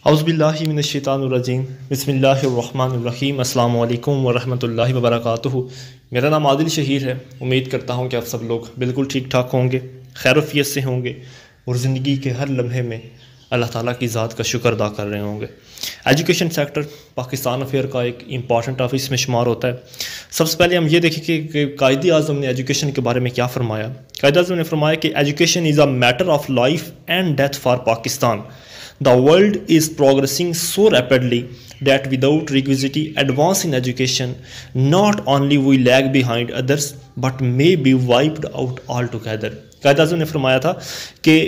औज़ुबिल्लाहि मिनश्शैतानिर्रजीम बिस्मिल्लाहिर्रहमानिर्रहीम अस्सलामु अलैकुम वरहमतुल्लाहि वबरकातुहू। मेरा नाम आदिल शहीर है। उम्मीद करता हूँ कि आप सब लोग बिल्कुल ठीक ठाक होंगे, खैरियत से होंगे और ज़िंदगी के हर लम्हे में अल्लाह ताला की ज़ात का शुक्र अदा कर रहे होंगे। एजुकेशन सेक्टर पाकिस्तान अफेयर का एक इम्पॉर्टेंट ऑफिस में शुमार होता है। सबसे पहले हम ये देखें कि कायदे आज़म ने एजुकेशन के बारे में क्या फरमाया। कायदे आज़म ने फरमाया कि education is a matter of life and death for Pakistan. The world is progressing so rapidly that without requisite advance in education, not only we lag behind others but may be wiped out altogether। कायद आज़म ने फरमाया था कि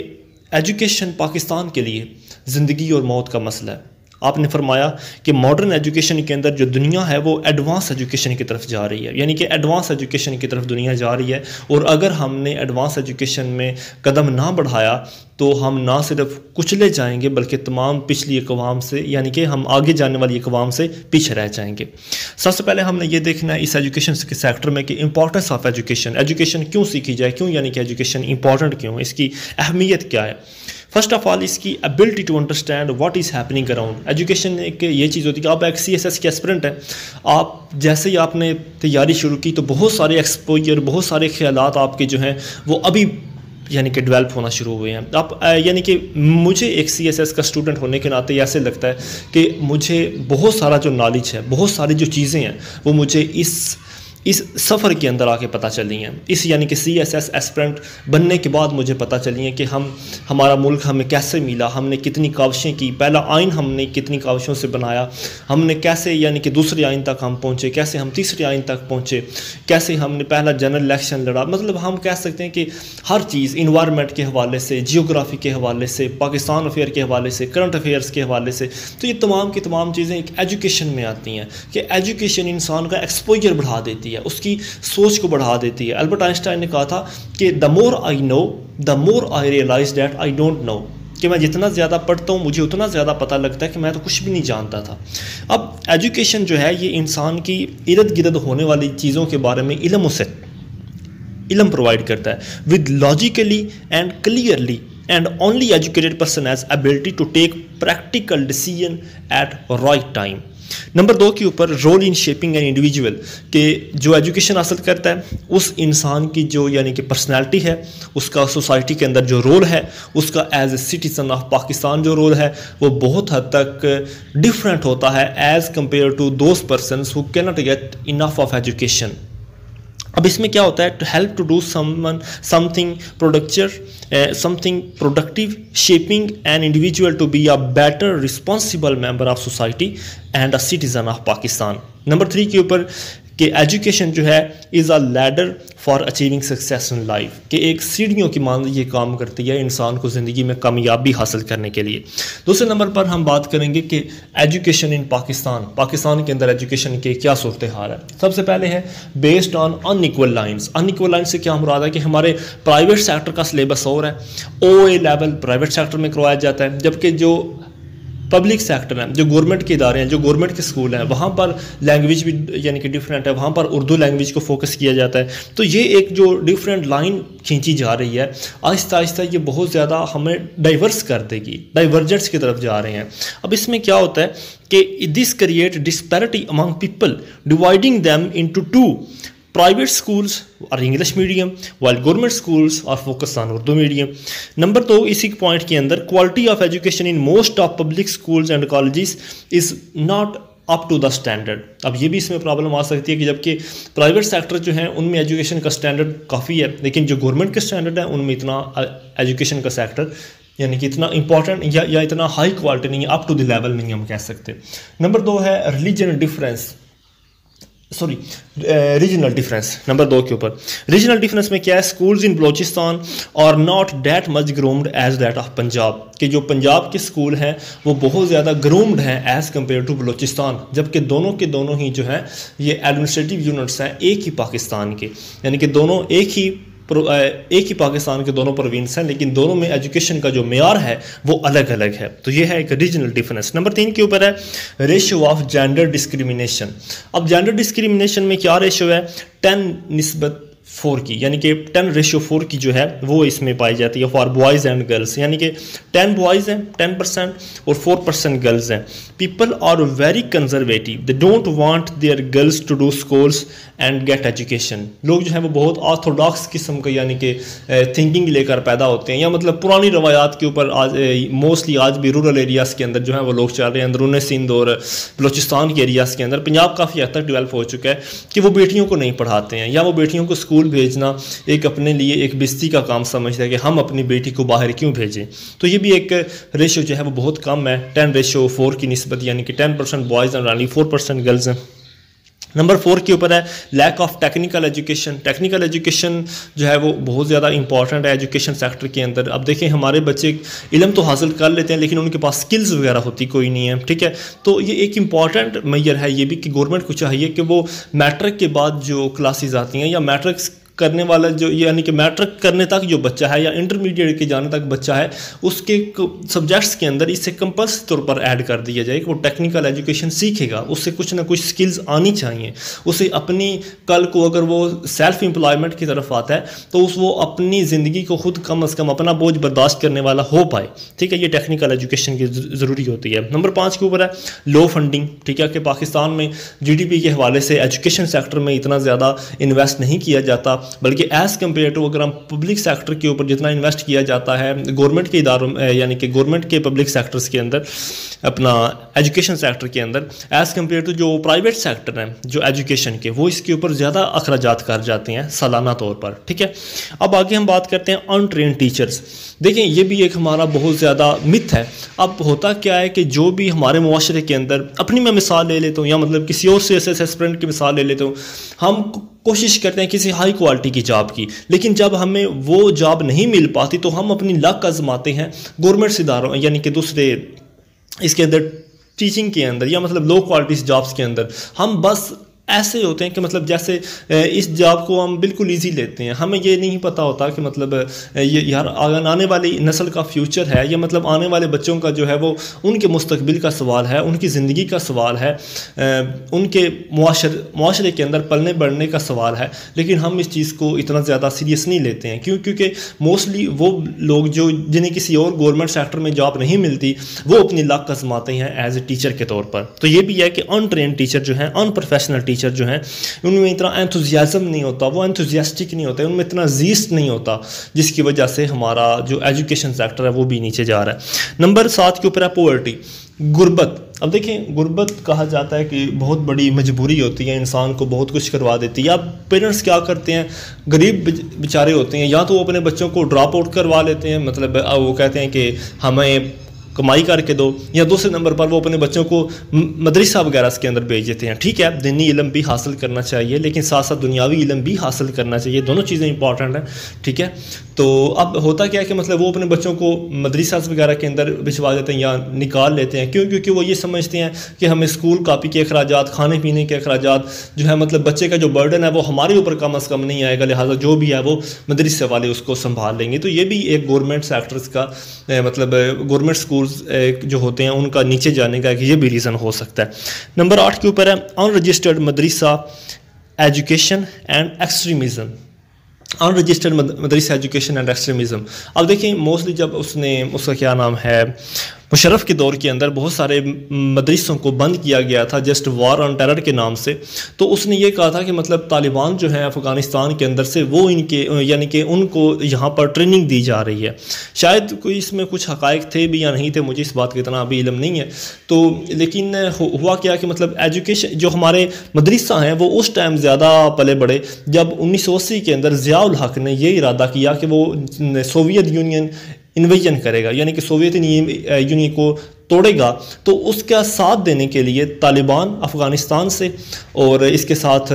education Pakistan के लिए ज़िंदगी और मौत का मसला है। आपने फरमाया कि मॉडर्न एजुकेशन के अंदर जो दुनिया है वो एडवांस एजुकेशन की तरफ जा रही है, यानी कि एडवांस एजुकेशन की तरफ दुनिया जा रही है। और अगर हमने एडवांस एजुकेशन में कदम ना बढ़ाया तो हम ना सिर्फ कुचले जाएंगे बल्कि तमाम पिछली अक़वाम से, यानी कि हम आगे जाने वाली अक़वाम से पीछे रह जाएंगे। सबसे पहले हमने ये देखना है इस एजुकेशन के सेक्टर में कि इंपॉर्टेंस ऑफ एजुकेशन, एजुकेशन क्यों सीखी जाए, क्यों यानी कि एजुकेशन इंपॉर्टेंट क्यों, इसकी अहमियत क्या है। फर्स्ट ऑफ ऑल इसकी ability to understand what is happening around. Education एक ये चीज़ होती है कि आप एक CSS के एस्पिरेंट हैं, आप जैसे ही आपने तैयारी शुरू की तो बहुत सारे एक्सपोजर, बहुत सारे ख्यालात आपके जो हैं वो अभी यानी कि डेवलप होना शुरू हुए हैं। आप यानी कि मुझे एक CSS का स्टूडेंट होने के नाते ऐसे लगता है कि मुझे बहुत सारा जो नॉलेज है, बहुत सारी जो चीज़ें हैं वो मुझे इस सफ़र के अंदर आके पता चली हैं। इस यानी कि CSS एस्पिरेंट बनने के बाद मुझे पता चली हैं कि हमारा मुल्क हमें कैसे मिला, हमने कितनी काविशें की, पहला आइन हमने कितनी काविशों से बनाया, हमने कैसे यानी कि दूसरे आइन तक हम पहुँचे, कैसे हम तीसरे आइन तक पहुँचे, कैसे हमने पहला जनरल इलेक्शन लड़ा। मतलब हम कह सकते हैं कि हर चीज़ इन्वायरमेंट के हवाले से, जियोग्राफी के हवाले से, पाकिस्तान अफेयर के हवाले से, करंट अफेयर्स के हवाले से, तो ये तमाम की तमाम चीज़ें एक एजुकेशन में आती हैं कि एजुकेशन इंसान का एक्सपोजर बढ़ा देती है, उसकी सोच को बढ़ा देती है। अल्बर्ट आइंस्टाइन ने कहा था कि the more I know the more I realise that I don't know, कि मैं जितना ज़्यादा पढ़ता हूँ मुझे उतना ज़्यादा पता लगता है कि मैं तो कुछ भी नहीं जानता था। अब एजुकेशन जो है ये इंसान की इर्द गिर्द होने वाली चीज़ों के बारे में इल्म प्रोवाइड करता है with logically and clearly, and only educated person has ability to take practical decision at right time. Number 2 के ऊपर role in shaping an individual, कि जो एजुकेशन हासिल करता है उस इंसान की जो यानी कि पर्सनैलिटी है, उसका सोसाइटी के अंदर जो रोल है, उसका as a citizen of Pakistan जो रोल है वो बहुत हद तक डिफरेंट होता है as compare to those persons who can not get enough of education. अब इसमें क्या होता है, to help to do something productive shaping an individual to be a better responsible member of society and a citizen of Pakistan. Number 3 के ऊपर कि education जो है is a ladder for achieving success in life, कि एक सीढ़ियों की मान ये काम करती है इंसान को ज़िंदगी में कामयाबी हासिल करने के लिए। दूसरे नंबर पर हम बात करेंगे कि एजुकेशन इन पाकिस्तान के अंदर एजुकेशन के क्या सूरत हाल है। सबसे पहले है based on unequal lines. Unequal line से क्या मुराद है कि हमारे प्राइवेट सेक्टर का सिलेबस और है, OA लेवल प्राइवेट सेक्टर में करवाया जाता है, जबकि जो पब्लिक सेक्टर है, जो गवर्नमेंट के इदारे हैं, जो गवर्नमेंट के स्कूल हैं, वहाँ पर लैंग्वेज भी यानी कि डिफरेंट है, वहाँ पर उर्दू लैंग्वेज को फोकस किया जाता है। तो ये एक जो डिफरेंट लाइन खींची जा रही है, आहिस्ता आहिस्ता ये बहुत ज़्यादा हमें डाइवर्स कर देगी, डाइवर्जेंट्स की तरफ जा रहे हैं। अब इसमें क्या होता है कि this create disparity among people dividing them into 2 private schools are English medium while government schools are focused on Urdu medium। Number 2 इसी पॉइंट के अंदर quality of education in most of public schools and colleges is not up to the standard। अब ये भी इसमें problem आ सकती है कि जबकि प्राइवेट सेक्टर जो है उनमें एजुकेशन का स्टैंडर्ड काफ़ी है, लेकिन जो गवर्नमेंट के स्टैंडर्ड है उनमें इतना एजुकेशन का सेक्टर यानी कि इतना इंपॉर्टेंट या इतना हाई क्वालिटी नहीं है, अप टू द लेवल नहीं हम कह सकते। नंबर 2 है रीजनल डिफरेंस। नंबर 2 के ऊपर रीजनल डिफरेंस में क्या है, schools in Balochistan are not that much groomed as that of Punjab, कि जो पंजाब के स्कूल हैं वो बहुत ज़्यादा ग्रूम्ड हैं एज़ कम्पेयर टू बलोचिस्तान, जबकि दोनों के दोनों ही जो हैं ये एडमिनिस्ट्रेटिव यूनिट्स हैं एक ही पाकिस्तान के, यानी कि दोनों एक ही पाकिस्तान के दोनों प्रोविंस हैं, लेकिन दोनों में एजुकेशन का जो मेयार है वो अलग अलग है। तो ये है एक रीजनल डिफरेंस। नंबर 3 के ऊपर है रेशियो ऑफ जेंडर डिस्क्रिमिनेशन। अब जेंडर डिस्क्रिमिनेशन में क्या रेशियो है, 10 निस्बत 4 की, यानी कि 10:4 की जो है वो इसमें पाई जाती है फॉर बॉयज़ एंड गर्ल्स, यानी कि 10 बॉयज़ हैं 10% और 4% गर्ल्स हैं। People are very conservative, they don't want their girls to do schools and get education. लोग जो है वो बहुत ऑर्थोडॉक्स किस्म का यानी कि थिंकिंग लेकर पैदा होते हैं, या मतलब पुरानी रवायात के ऊपर आज मोस्टली आज भी रूरल एरियाज़ के अंदर जो है वो लोग चल रहे हैं। अंदरून सिंध और बलोचिस्तान के एरियाज़ के अंदर, पंजाब काफ़ी हद तक डेवलप हो चुका है कि वो बेटियों को नहीं पढ़ाते हैं, या वो बेटियों को स्कूल भेजना एक अपने लिए एक बेइज्जती का काम समझते हैं कि हम अपनी बेटी को बाहर क्यों भेजें। तो ये भी एक रेशो जो है वो बहुत कम है 10:4 की निस्बत, यानी कि 10% बॉयज़ एंड ओनली 4% गर्ल्स हैं। नंबर 4 के ऊपर है lack of technical education. Technical education जो है वो बहुत ज़्यादा इंपॉर्टेंट है एजुकेशन सेक्टर के अंदर। अब देखें हमारे बच्चे इल्म तो हासिल कर लेते हैं लेकिन उनके पास स्किल्स वगैरह होती कोई नहीं है, ठीक है। तो ये एक इंपॉर्टेंट मैयर है ये भी कि गवर्नमेंट को चाहिए कि वो मैट्रिक के बाद जो क्लासेस आती हैं या मैट्रिक करने वाला जो यानी कि मैट्रिक करने तक जो बच्चा है या इंटरमीडिएट के जाने तक बच्चा है उसके सब्जेक्ट्स के अंदर इसे कंपल्सरी तौर पर ऐड कर दिया जाए कि वो टेक्निकल एजुकेशन सीखेगा, उससे कुछ ना कुछ स्किल्स आनी चाहिए, उसे अपनी कल को अगर वो सेल्फ एम्प्लॉयमेंट की तरफ आता है तो वो अपनी ज़िंदगी को खुद कम अज़ कम अपना बोझ बर्दाश्त करने वाला हो पाए, ठीक है। ये टेक्निकल एजुकेशन की ज़रूरी होती है। नंबर 5 के ऊपर है लो फंडिंग, ठीक है, कि पाकिस्तान में GDP के हवाले से एजुकेशन सेक्टर में इतना ज़्यादा इन्वेस्ट नहीं किया जाता, बल्कि एज़ कम्पेयर टू अगर हम पब्लिक सेक्टर के ऊपर जितना इन्वेस्ट किया जाता है गवर्नमेंट के इदारों यानी कि गवर्नमेंट के पब्लिक सेक्टर्स के अंदर अपना एजुकेशन सेक्टर के अंदर एज़ कम्पेयर टू जो प्राइवेट सेक्टर हैं जो एजुकेशन के, वो इसके ऊपर ज़्यादा अखराजात कर जाते हैं सालाना तौर पर, ठीक है। अब आगे हम बात करते हैं अनट्रेंड टीचर्स। देखें ये भी एक हमारा बहुत ज़्यादा मिथ है। अब होता क्या है कि जो भी हमारे मुआशरे के अंदर, अपनी मैं मिसाल ले लेता हूँ या मतलब किसी और से एस्पिरेंट की मिसाल ले लेता हूँ, हम कोशिश करते हैं किसी हाई क्वालिटी की जॉब की, लेकिन जब हमें वो जॉब नहीं मिल पाती तो हम अपनी लक आजमाते हैं गवर्नमेंट इदारों यानी कि दूसरे इसके अंदर टीचिंग के अंदर या मतलब लो क्वालिटी जॉब्स के अंदर। हम बस ऐसे होते हैं कि मतलब जैसे इस जॉब को हम बिल्कुल इजी लेते हैं, हमें ये नहीं पता होता कि मतलब ये यार आने वाली नस्ल का फ्यूचर है, या मतलब आने वाले बच्चों का जो है वो उनके मुस्तकबिल का सवाल है, उनकी ज़िंदगी का सवाल है, उनके मुआशरे के अंदर पलने बढ़ने का सवाल है। लेकिन हम इस चीज़ को इतना ज़्यादा सीरियस नहीं लेते हैं, क्योंकि मोस्टली वो लोग जो जिन्हें किसी और गवर्नमेंट सेक्टर में जॉब नहीं मिलती वो अपनी लक आजमाते हैं एज ए टीचर के तौर पर। तो ये भी है कि अनट्रेंड टीचर जो हैं, अनप्रोफेशनल टीचर जो हैं, उनमें इतना एंथुजियाज्म नहीं होता, वो एंथुजियास्टिक नहीं होता, उनमें इतना जीस्ट नहीं होता, जिसकी वजह से हमारा जो एजुकेशन सेक्टर है वो भी नीचे जा रहा है। नंबर 7 के ऊपर है पॉवर्टी, गुर्बत। अब देखें गुर्बत कहा जाता है कि बहुत बड़ी मजबूरी होती है, इंसान को बहुत कुछ करवा देती है। अब पेरेंट्स क्या करते हैं, गरीब बेचारे होते हैं, या तो वो अपने बच्चों को ड्रॉप आउट करवा लेते हैं, मतलब वो कहते हैं कि हमें कमाई करके दो, या दूसरे नंबर पर वो अपने बच्चों को मदरसा वगैरह के अंदर भेज देते हैं। ठीक है, दीनी इल्म भी हासिल करना चाहिए लेकिन साथ साथ दुनियावी इल्म भी हासिल करना चाहिए, दोनों चीज़ें इंपॉर्टेंट हैं। ठीक है, तो अब होता क्या है कि मतलब वो अपने बच्चों को मदरसा वगैरह के अंदर भिजवा देते हैं या निकाल लेते हैं। क्यों? क्योंकि वो ये समझते हैं कि हमें स्कूल कापी के अखराजात, खाने पीने के अखराजात जो है, मतलब बच्चे का जो बर्डन है वो हमारे ऊपर कम अज़ कम नहीं आएगा, लिहाजा जो भी है वो मदरसे वाले उसको संभाल लेंगे। तो ये भी एक गवर्नमेंट सेक्टर्स का मतलब गवर्नमेंट स्कूल्स जो होते हैं उनका नीचे जाने का ये भी रीज़न हो सकता है। नंबर 8 के ऊपर है unregistered Madrasa education and extremism. Unregistered Madrasa education and extremism. अब देखिए मोस्टली जब उसका क्या नाम है, मुशर्रफ के दौर के अंदर बहुत सारे मदरसों को बंद किया गया था जस्ट वॉर ऑन टेरर के नाम से। तो उसने ये कहा था कि मतलब तालिबान जो है अफ़गानिस्तान के अंदर से वो इनके यानी कि उनको यहाँ पर ट्रेनिंग दी जा रही है। शायद कोई इसमें कुछ हक़ाइक़ थे भी या नहीं थे, मुझे इस बात का इतना अभी इल्म नहीं है। तो लेकिन हुआ क्या कि मतलब एजुकेशन जो हमारे मदरसा हैं वो उस टाइम ज़्यादा पले बढ़े जब 1980 के अंदर ज़ियाउल हक़ ने ये इरादा किया कि वो सोवियत यूनियन इन्वेजन करेगा, यानी कि सोवियत यूनियन को तोड़ेगा। तो उसका साथ देने के लिए तालिबान अफ़गानिस्तान से और इसके साथ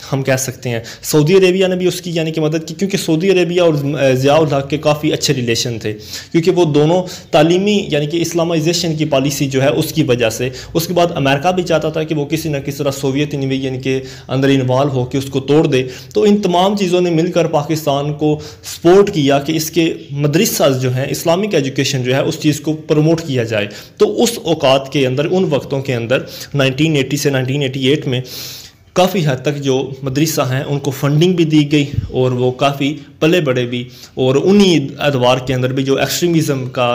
हम कह सकते हैं सऊदी अरेबिया ने भी उसकी यानी कि मदद की, क्योंकि सऊदी अरेबिया और ज़ियाउल हक़ के काफ़ी अच्छे रिलेशन थे, क्योंकि वो दोनों तालीमी यानी कि इस्लामाइजेशन की पॉलिसी जो है उसकी वजह से। उसके बाद अमेरिका भी चाहता था कि वो किसी न किसी तरह सोवियत यूनियन के अंदर इन्वॉल्व हो के उसको तोड़ दे। तो इन तमाम चीज़ों ने मिलकर पाकिस्तान को सपोर्ट किया कि इसके मदरसा जो हैं, इस्लामिक एजुकेशन जो है उस चीज़ को प्रमोट किया जाए। तो उस औकात के अंदर, उन वक्तों के अंदर 1980 से 1988 में काफ़ी हद तक जो मदरसा हैं उनको फंडिंग भी दी गई और वो काफ़ी पले बड़े भी, और उन्हीं अदवार के अंदर भी जो एक्सट्रीमिज़म का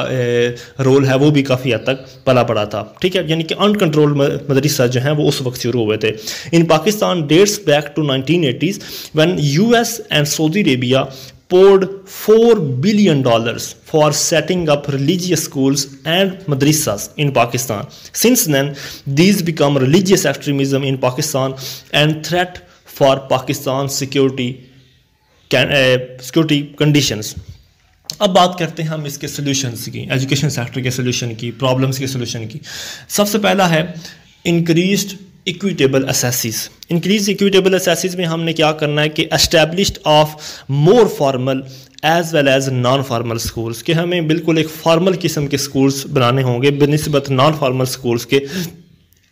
रोल है वो भी काफ़ी हद तक पला पड़ा था। ठीक है, यानी कि अनकंट्रोल मदरसा जो हैं वो उस वक्त शुरू हुए थे। In Pakistan dates back to 1980s when US and Saudi Arabia poured $4 billion for setting up religious schools and madrasas in Pakistan. Since then, these become religious extremism in Pakistan and threat for Pakistan's security conditions. अब बात करते हैं हम इसके solutions की, education sector के solution की, problems के सॉल्यूशन की। सबसे पहला है increased equitable access. Increase equitable access में हमने क्या करना है कि established of more formal as well as non formal schools, कि हमें बिल्कुल एक फॉर्मल किस्म के स्कूल्स बनाने होंगे बनिस्बत नॉन फार्मल स्कूल्स के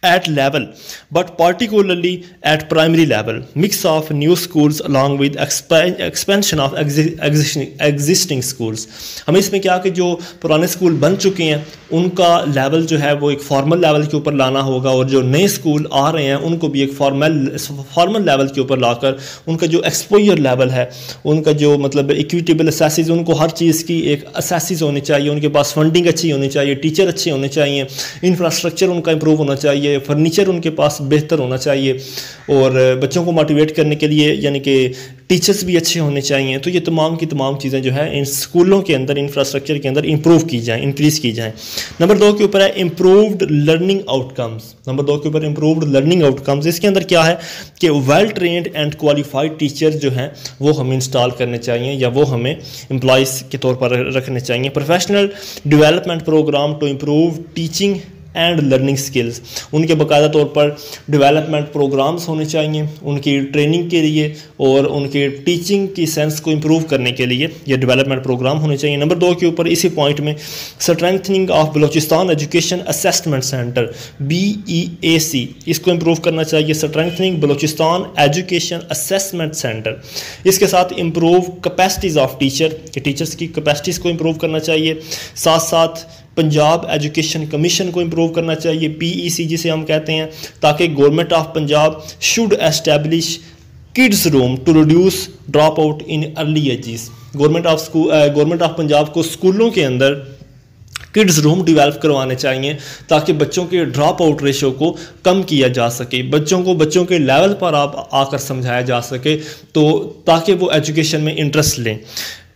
at level, but particularly at primary level. Mix of new schools along with expansion of existing schools. हमें इसमें क्या कि जो पुराने स्कूल बन चुके हैं उनका लेवल जो है वो एक फॉर्मल लेवल के ऊपर लाना होगा, और जो नए स्कूल आ रहे हैं उनको भी एक फॉर्मल लेवल के ऊपर लाकर उनका जो एक्सपोजर लेवल है, उनका जो मतलब इक्विटेबल असेसिस, उनको हर चीज़ की एक असेसिस होनी चाहिए, उनके पास फंडिंग अच्छी होनी चाहिए, टीचर अच्छे होने चाहिए, इंफ्रास्ट्रक्चर उनका इंप्रूव होना चाहिए, फर्नीचर उनके पास बेहतर होना चाहिए, और बच्चों को मोटिवेट करने के लिए यानी कि टीचर्स भी अच्छे होने चाहिए। तो ये तमाम की तमाम चीज़ें जो है इन स्कूलों के अंदर, इंफ्रास्ट्रक्चर के अंदर इंप्रूव की जाएँ, इंक्रीज़ की जाएँ। नंबर 2 के ऊपर है इम्प्रूव्ड लर्निंग आउटकम्स। नंबर 2 के ऊपर इम्प्रूव्ड लर्निंग आउटकम्स, इसके अंदर क्या है कि well trained and qualified teachers जो हैं वो हमें इंस्टॉल करने चाहिए, या वो हमें एम्प्लॉइज़ के तौर पर रखने चाहिए। Professional development program to improve teaching and learning skills, उनके बाकायदा तौर पर डेवलपमेंट प्रोग्राम्स होने चाहिए उनकी ट्रेनिंग के लिए, और उनके टीचिंग की सेंस को इम्प्रूव करने के लिए ये डेवलपमेंट प्रोग्राम होने चाहिए। नंबर 2 के ऊपर इसी पॉइंट में strengthening of Balochistan education assessment centre BEAC, इसको इम्प्रूव करना चाहिए, strengthening Balochistan education assessment centre. इसके साथ improve capacities of teacher, teachers की कैपेसिटीज़ को इम्प्रूव करना चाहिए। साथ साथ पंजाब एजुकेशन कमीशन को इम्प्रूव करना चाहिए, PEC जिसे हम कहते हैं, ताकि government of Punjab should establish kids room to reduce drop out in early ages. Government of Punjab को स्कूलों के अंदर किड्स रूम डेवलप करवाने चाहिए ताकि बच्चों के ड्रॉप आउट रेशो को कम किया जा सके, बच्चों के लेवल पर आप आकर समझाया जा सके, तो ताकि वो एजुकेशन में इंटरेस्ट लें।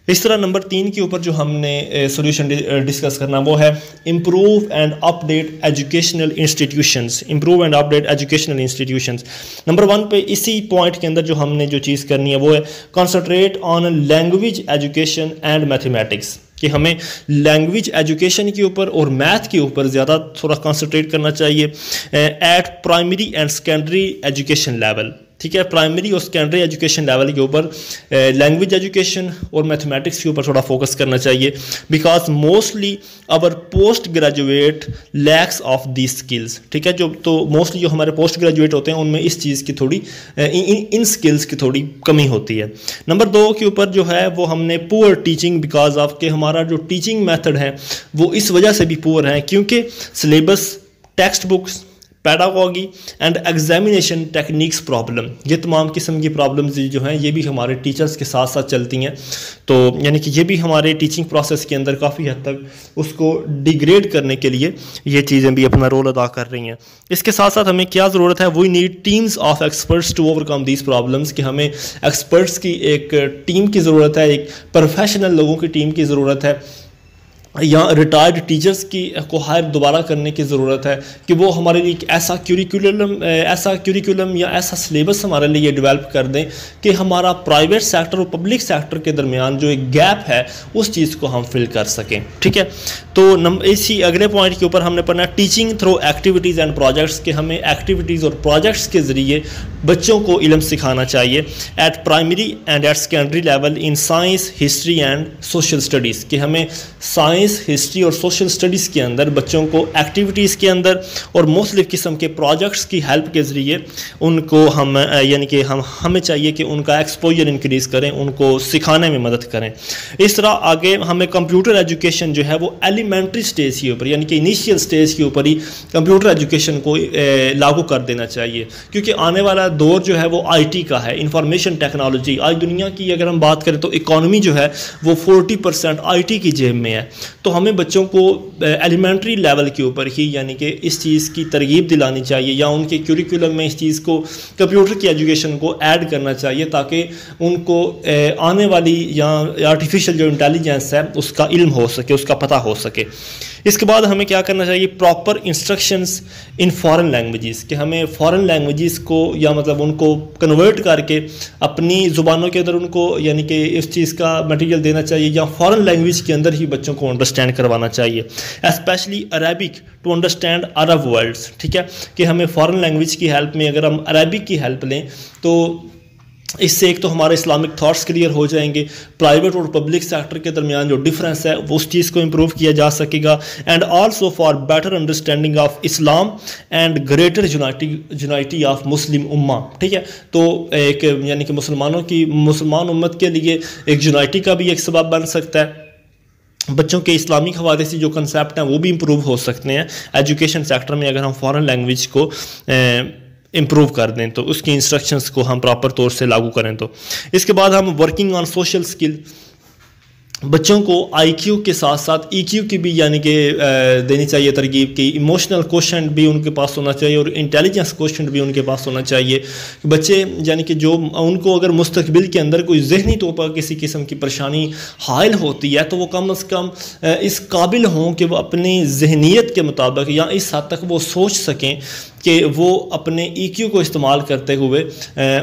इस तरह नंबर 3 के ऊपर जो हमने सॉल्यूशन डिस्कस करना वो है improve and update educational institutions. Improve and update educational institutions number 1 पे इसी पॉइंट के अंदर जो हमने जो चीज़ करनी है वो है concentrate on language education and mathematics, कि हमें लैंग्वेज एजुकेशन के ऊपर और मैथ के ऊपर ज़्यादा थोड़ा कंसंट्रेट करना चाहिए at primary and secondary education level. ठीक है, प्राइमरी और सेकेंडरी एजुकेशन लेवल के ऊपर लैंग्वेज एजुकेशन और मैथमेटिक्स के ऊपर थोड़ा फोकस करना चाहिए, because mostly our post graduate lakhs of the skills. ठीक है, तो मोस्टली जो हमारे पोस्ट ग्रेजुएट होते हैं उनमें इस चीज़ की थोड़ी इन स्किल्स की थोड़ी कमी होती है। नंबर 2 के ऊपर जो है वो हमने पुअर टीचिंग, बिकॉज ऑफ के हमारा जो टीचिंग मेथड है वो इस वजह से भी पुअर है क्योंकि syllabus, text books, pedagogy and examination techniques problem, ये तमाम किस्म की प्रॉब्लम्स जो हैं ये भी हमारे टीचर्स के साथ साथ चलती हैं। तो यानी कि ये भी हमारे टीचिंग प्रोसेस के अंदर काफ़ी हद तक उसको डिग्रेड करने के लिए ये चीज़ें भी अपना रोल अदा कर रही हैं। इसके साथ साथ हमें क्या ज़रूरत है, we need teams of experts to overcome these problems, कि हमें एक्सपर्ट्स की एक टीम की ज़रूरत है, एक प्रोफेशनल लोगों की टीम की ज़रूरत है, या रिटायर्ड टीचर्स को हायर दोबारा करने की ज़रूरत है कि वो हमारे लिए एक ऐसा क्यूरिकुलम या ऐसा सिलेबस हमारे लिए डेवलप कर दें कि हमारा प्राइवेट सेक्टर और पब्लिक सेक्टर के दरमियान जो एक गैप है उस चीज़ को हम फिल कर सकें। ठीक है, तो इसी अगले पॉइंट के ऊपर हमने पढ़ना teaching through activities and projects, के हमें एक्टिविटीज़ और प्रोजेक्ट्स के ज़रिए बच्चों को इल्म सिखाना चाहिए at primary and at secondary level in science, history and social studies, कि हमें साइंस, साइंस, हिस्ट्री और सोशल स्टडीज़ के अंदर बच्चों को एक्टिविटीज़ के अंदर और मुख्तलिफ़ किस्म के प्रोजेक्ट्स की हेल्प के ज़रिए उनको हम यानी कि हमें चाहिए कि उनका एक्सपोजर इंक्रीज़ करें, उनको सिखाने में मदद करें। इस तरह आगे हमें कंप्यूटर एजुकेशन जो है वो एलिमेंट्री स्टेज के ऊपर यानी कि इनिशियल स्टेज के ऊपर ही कंप्यूटर एजुकेशन को लागू कर देना चाहिए, क्योंकि आने वाला दौर जो है वो आईटी का है, इंफॉर्मेशन टेक्नोलॉजी। आज दुनिया की अगर हम बात करें तो इकॉनमी जो है वो 40% आईटी की जेब में है। तो हमें बच्चों को एलिमेंट्री लेवल के ऊपर ही यानी कि इस चीज़ की तरगीब दिलानी चाहिए या उनके करिकुलम में इस चीज़ को, कंप्यूटर की एजुकेशन को ऐड करना चाहिए, ताकि उनको आने वाली या आर्टिफिशियल जो इंटेलिजेंस है उसका इल्म हो सके, उसका पता हो सके। इसके बाद हमें क्या करना चाहिए, proper instructions in foreign languages, कि हमें फॉरेन लैंग्वेजेस को या मतलब उनको कन्वर्ट करके अपनी ज़ुबानों के अंदर उनको यानी कि इस चीज़ का मटेरियल देना चाहिए या फॉरेन लैंग्वेज के अंदर ही बच्चों को अंडरस्टैंड करवाना चाहिए, specially Arabic to understand Arab words. ठीक है, कि हमें फॉरेन लैंग्वेज की हेल्प में अगर हम अरबिक की हेल्प लें तो इससे एक तो हमारे इस्लामिक थॉट्स क्लियर हो जाएंगे, प्राइवेट और पब्लिक सेक्टर के दरमियान जो डिफरेंस है वो उस चीज़ को इम्प्रूव किया जा सकेगा, and also for better understanding of Islam and greater unity of Muslim उम्मा। ठीक है, तो एक यानी कि मुसलमान उम्मत के लिए एक यूनाइटी का भी एक सबब बन सकता है। बच्चों के इस्लामिक हवाले से जो कंसेप्ट हैं वो भी इम्प्रूव हो सकते हैं एजुकेशन सेक्टर में अगर हम फॉरेन लैंग्वेज को इम्प्रूव कर दें, तो उसकी इंस्ट्रक्शंस को हम प्रॉपर तौर से लागू करें। तो इसके बाद हम वर्किंग ऑन सोशल स्किल, बच्चों को आईक्यू के साथ साथ ईक्यू की भी यानी कि देनी चाहिए तरगीब की, इमोशनल क्वेश्चन भी उनके पास होना चाहिए और इंटेलिजेंस क्वेश्चन भी उनके पास होना चाहिए। बच्चे यानी कि जो उनको अगर मुस्तकबिल के अंदर कोई जहनी तौर पर किसी किस्म की परेशानी हायल होती है तो वो कम अज़ कम इस काबिल हों कि वो अपनी जहनीत के मुताबिक या इस हद तक वो सोच सकें कि वो अपने ईक्यू को इस्तेमाल करते हुए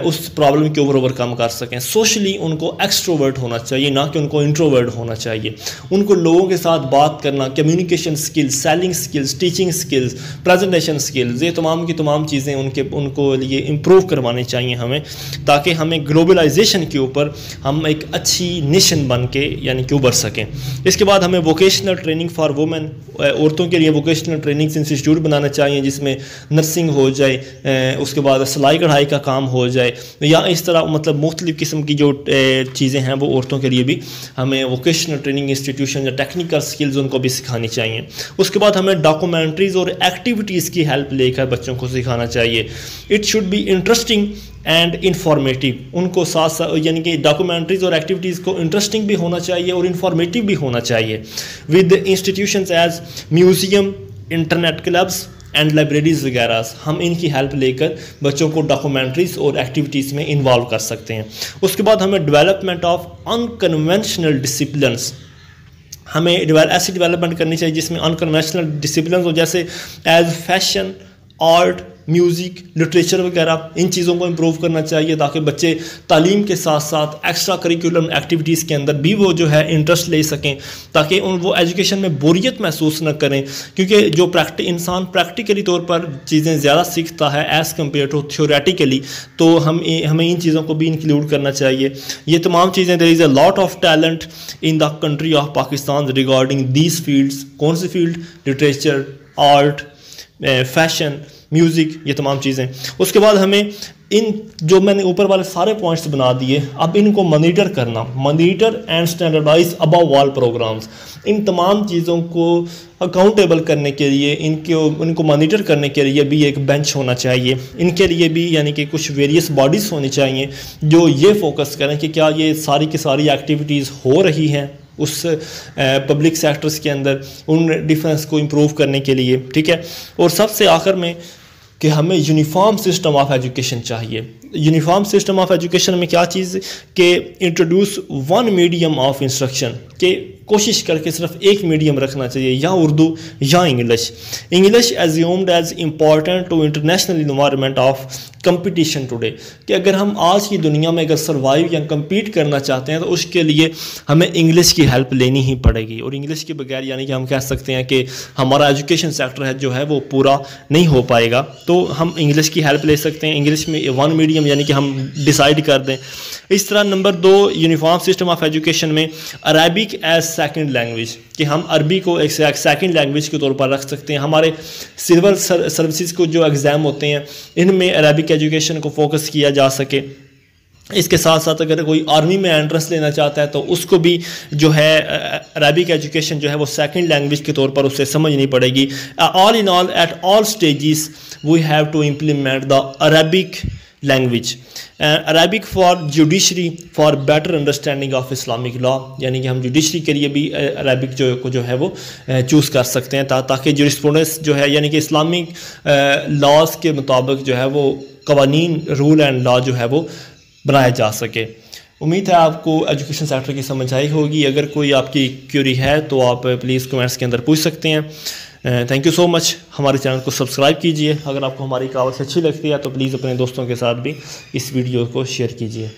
उस प्रॉब्लम के ऊपर ओवरकम कर सकें। सोशली उनको एक्सट्रोवर्ट होना चाहिए, ना कि उनको इंट्रोवर्ट होना चाहिए। उनको लोगों के साथ बात करना, communication skills, selling skills, teaching skills, presentation skills, ये तमाम की तमाम चीज़ें उनको लिए इम्प्रूव करवानी चाहिए हमें, ताकि हमें ग्लोबलाइजेशन के ऊपर हम एक अच्छी नेशन बन के यानी कि उभर सकें। इसके बाद हमें वोकेशनल ट्रेनिंग फॉर वुमेन, औरतों के लिए वोकेशनल ट्रेनिंग इंस्टीट्यूट बनाना चाहिए जिसमें नर्सिंग हो जाए, उसके बाद सिलाई कढ़ाई का काम हो जाए, या इस तरह मतलब मुख्तलिफ़ किस्म की जो चीज़ें हैं वो औरतों के लिए भी हमें वोकेशनल ट्रेनिंग इंस्टीट्यूशन या टेक्निकल स्किल्स उनको भी सिखानी चाहिए। उसके बाद हमें डॉक्यूमेंट्रीज़ और एक्टिविटीज़ की हेल्प लेकर बच्चों को सिखाना चाहिए। It should be interesting and informative, उनको साथ साथ यानी कि डॉक्यूमेंट्रीज़ और एक्टिविटीज़ को इंटरेस्टिंग भी होना चाहिए और इंफॉर्मेटिव भी होना चाहिए। With institutions as museum, internet clubs and libraries वगैरह, हम इनकी हेल्प लेकर बच्चों को डॉक्यूमेंट्रीज़ और एक्टिविटीज़ में इन्वॉल्व कर सकते हैं। उसके बाद हमें डेवलपमेंट ऑफ अनकन्वेंशनल डिसिप्लिन्स, हमें ऐसी डेवलपमेंट करनी चाहिए जिसमें अनकन्वेंशनल डिसिप्लिन हो, जैसे as fashion, art, music, literature वगैरह, इन चीज़ों को इम्प्रूव करना चाहिए ताकि बच्चे तालीम के साथ साथ एक्स्ट्रा करिकुलम एक्टिविटीज़ के अंदर भी वो जो है इंटरेस्ट ले सकें, ताकि वो एजुकेशन में बोरियत महसूस न करें, क्योंकि जो इंसान प्रैक्टिकली तौर पर चीज़ें ज़्यादा सीखता है एज़ कम्पेयर टू थ्योरेटिकली, तो हमें इन चीज़ों को भी इंक्लूड करना चाहिए। ये तमाम चीज़ें, there is a lot of talent in the country of Pakistan regarding these fields. कौन सी field? Literature, art, fashion, music, ये तमाम चीज़ें। उसके बाद हमें इन जो मैंने ऊपर वाले सारे पॉइंट्स बना दिए, अब इनको मॉनिटर करना, monitor and standardize above all programs, इन तमाम चीज़ों को अकाउंटेबल करने के लिए, इनको मॉनिटर करने के लिए भी एक बेंच होना चाहिए। इनके लिए भी यानी कि कुछ वेरियस बॉडीज़ होनी चाहिए जो ये फोकस करें कि क्या ये सारी की सारी एक्टिविटीज़ हो रही हैं उस पब्लिक सेक्टर्स के अंदर, उन डिफरेंस को इम्प्रूव करने के लिए। ठीक है, और सबसे आखिर में कि हमें यूनिफॉर्म सिस्टम ऑफ एजुकेशन चाहिए। यूनिफॉर्म सिस्टम ऑफ एजुकेशन में क्या चीज़ कि introduce one medium of instruction, के कोशिश करके सिर्फ एक मीडियम रखना चाहिए, या उर्दू या English. English assumed as important to international environment of competition today, कि अगर हम आज की दुनिया में अगर सर्वाइव या कम्पीट करना चाहते हैं तो उसके लिए हमें इंग्लिश की हेल्प लेनी ही पड़ेगी, और इंग्लिश के बगैर यानी कि हम कह सकते हैं कि हमारा एजुकेशन सेक्टर है जो है वो पूरा नहीं हो पाएगा। तो हम इंग्लिश की हेल्प ले सकते हैं। इंग्लिश में वन मीडियम मीडियम यानी कि हम डिसाइड कर दें। इस तरह number 2 uniform system of education में अरबिक एज सेकंड लैंग्वेज, कि हम अरबी को एक सेकंड लैंग्वेज के तौर पर रख सकते हैं। हमारे सिविल सर्विसेज को जो एग्ज़ाम होते हैं इनमें अरबिक एजुकेशन को फोकस किया जा सके। इसके साथ साथ अगर कोई आर्मी में एंट्रेंस लेना चाहता है तो उसको भी जो है अरबिक एजुकेशन जो है वो सेकंड लैंग्वेज के तौर पर उसे समझनी पड़ेगी। All in all at all stages we have to implement the Arabic language. Arabic for judiciary for better understanding of Islamic law, यानी कि हम जुडिशरी के लिए भी अरबिक जो है वो चूज़ कर सकते हैं ताकि जूरिस्प्रूडेंस जो है यानी कि इस्लामिक लॉज के मुताबिक जो है वो कवानीन रूल एंड लॉ जो है वो बनाया जा सके। उम्मीद है आपको एजुकेशन सेक्टर की समझ आई होगी। अगर कोई आपकी क्यूरी है तो आप प्लीज़ कमेंट्स के अंदर पूछ सकते हैं। Thank you so much. हमारे चैनल को सब्सक्राइब कीजिए। अगर आपको हमारी कावत अच्छी लगती है तो प्लीज़ अपने दोस्तों के साथ भी इस वीडियो को शेयर कीजिए।